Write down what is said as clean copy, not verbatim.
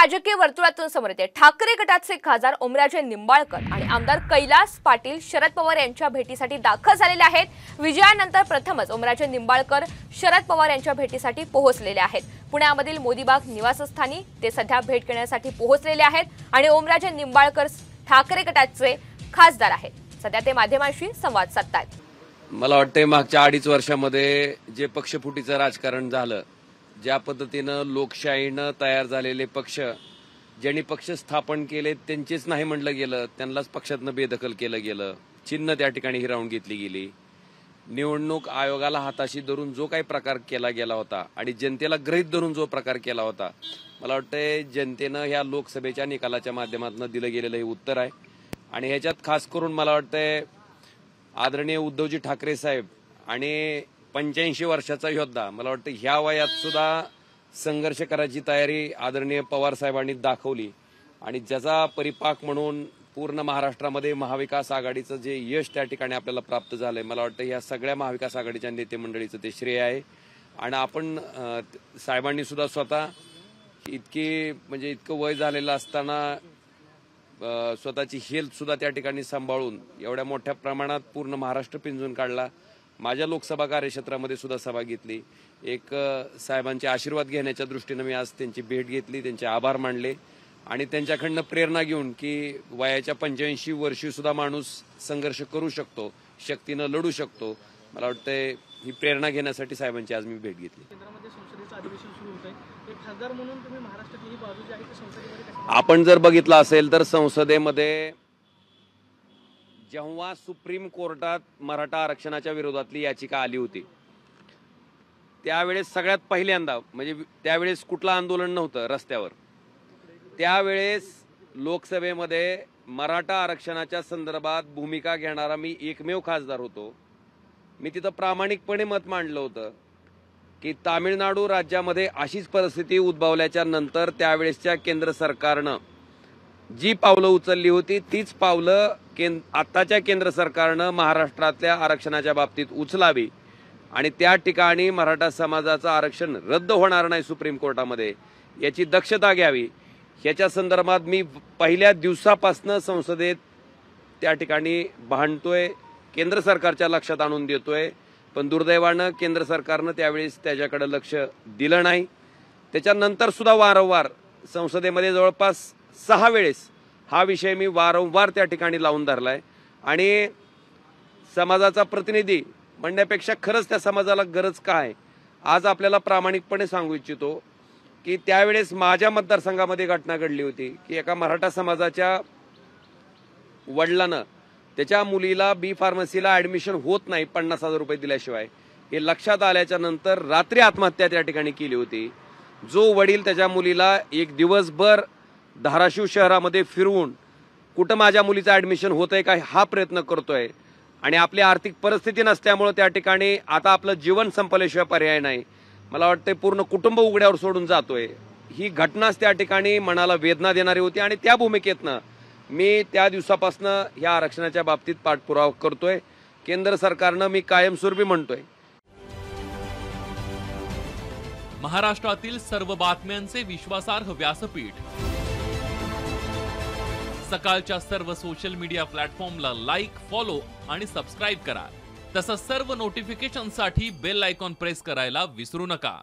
राजकीय वर्तुळातून समोर येते। ठाकरे गटाचे खासदार ओमराजे निंबाळकर आणि आमदार कैलास पाटील शरद पवार यांच्या भेटीसाठी दाखल झालेले आहेत। विजयानंतर प्रथमच ओमराजे निंबाळकर शरद पवार यांच्या भेटीसाठी पोहोचलेले आहेत। पुण्यामधील मोदीबाग निवासस्थानी ते सध्या भेट घेण्यासाठी पोहोचलेले आहेत आणि ओमराजे निंबाळकर ठाकरे गटाचे खासदार आहेत। सध्या ते माध्यमांशी संवाद साधतात। मला वाटते मागच्या 2.5 वर्षामध्ये जे पक्षफुटीचं राजकारण झालं, ज्या पद्धतीनं लोकशाहीनं तयार झालेले पक्ष ज्यांनी पक्ष स्थापन केले त्यांचेच नाही म्हणलं गेलं, त्यांनाच पक्षातनं बेदखल केलं गेलं, चिन्ह त्या ठिकाणी हिरावून घेतली गेली। निवडणूक आयोगाला हाताशी धरून जो काही प्रकार केला गेला होता आणि जनतेला गृहीत धरून जो प्रकार केला होता, मला वाटतंय जनतेनं ह्या लोकसभेच्या निकालाच्या माध्यमातून दिलं गेलेलं हे उत्तर आहे। आणि ह्याच्यात खास करून मला वाटतंय आदरणीय उद्धवजी ठाकरे साहेब आणि 85 वर्षाचा योद्धा, मला वाटतं ह्या वयात सुद्धा संघर्ष करायची तयारी आदरणीय पवार साहेबांनी दाखवली आणि ज्याचा परिपाक म्हणून पूर्ण महाराष्ट्रामध्ये महाविकास आघाडीचं जे यश त्या ठिकाणी आपल्याला प्राप्त झालंय, मला वाटतं या सगळ्या महाविकास आघाडीच्या नेते मंडळीचं ते श्रेय आहे। आणि आपण साहेबांनी सुद्धा स्वतः इतकं वय झालेलं असताना स्वतःची हेल्थ सुद्धा त्या ठिकाणी सांभाळून एवढ्या मोठ्या प्रमाणात पूर्ण महाराष्ट्र पिंजून काढला। माझ्या लोकसभा कार्यक्षेत्रामध्ये सुद्धा सभा घेतली। एक साहेबांचे आशीर्वाद घेण्याच्या दृष्टीने मी आज त्यांची भेट घेतली, त्यांचे आभार मानले आणि त्यांच्याकडनं प्रेरणा घेऊन की वयाच्या 85 वर्षी सुद्धा माणूस संघर्ष करू शकतो, शक्तीनं लढू शकतो, मला वाटतंय ही प्रेरणा घेण्यासाठी साहेबांची आज मी भेट घेतली। आपण जर बघितलं असेल तर संसदेमध्ये जेव्हा सुप्रीम कोर्टात मराठा आरक्षणाच्या विरोधातली याचिका आली होती त्यावेळेस सगळ्यात पहिल्यांदा, म्हणजे त्यावेळेस कुठलं आंदोलन नव्हतं रस्त्यावर, त्यावेळेस लोकसभेमध्ये मराठा आरक्षणाच्या संदर्भात भूमिका घेणारा मी एकमेव खासदार होतो। मी तिथं प्रामाणिकपणे मत मांडलं होतं की तामिळनाडू राज्यामध्ये अशीच परिस्थिती उद्भवल्याच्या नंतर त्यावेळेसच्या केंद्र सरकारनं जी पावलं उचलली होती तीच पावलं आत्ताच्या केंद्र सरकारनं महाराष्ट्रातल्या आरक्षणाच्या बाबतीत उचलावी आणि त्या ठिकाणी मराठा समाजाचं आरक्षण रद्द होणार नाही सुप्रीम कोर्टामध्ये याची दक्षता घ्यावी। ह्याच्या संदर्भात मी पहिल्या दिवसापासून संसदेत त्या ठिकाणी भांडतोय, केंद्र सरकारच्या लक्षात आणून देतोय, पण दुर्दैवानं केंद्र सरकारनं त्यावेळेस त्याच्याकडे लक्ष दिलं नाही। त्याच्यानंतर सुद्धा वारंवार संसदेमध्ये जवळपास 6 वेळेस हा विषय मी वारंवार त्या ठिकाणी लावून धरलाय आणि समाजाचा प्रतिनिधी म्हणण्यापेक्षा खरंच त्या समाजाला गरज काय आज आपल्याला प्रामाणिकपणे सांगू इच्छितो की त्यावेळेस माझ्या मतदारसंघामध्ये घटना घडली होती की एका मराठा समाजाच्या वडिलांनं त्याच्या मुलीला बी फार्मसीला ऍडमिशन होत नाही 50,000 रुपये दिल्याशिवाय, हे लक्षात आल्याच्या नंतर रात्री आत्महत्या त्या ठिकाणी केली होती। जो वडील त्याच्या मुलीला एक दिवसभर धाराशिव शहरामध्ये फिरवून कुठं माझ्या मुलीचं ऍडमिशन होतंय का हा प्रयत्न करतोय आणि आपली आर्थिक परिस्थिती नसल्यामुळे त्या ठिकाणी आता आपलं जीवन संपल्याशिवाय पर्याय नाही, मला वाटतंय पूर्ण कुटुंब उघड्यावर सोडून जातोय, ही घटनाच त्या ठिकाणी मनाला वेदना देणारी होती आणि त्या भूमिकेतनं मी त्या दिवसापासून ह्या आरक्षणाच्या बाबतीत पाठपुरावा करतोय। केंद्र सरकारनं मी कायमस्वरूपी म्हणतोय महाराष्ट्रातील सर्व बातम्यांचे विश्वासार्ह व्यासपीठ सकाळच्या सर्व सोशल मीडिया प्लॅटफॉर्मला लाईक, फॉलो आणि सबस्क्राईब करा। तसंच सर्व नोटिफिकेशनसाठी बेल आयकॉन प्रेस करायला विसरू नका।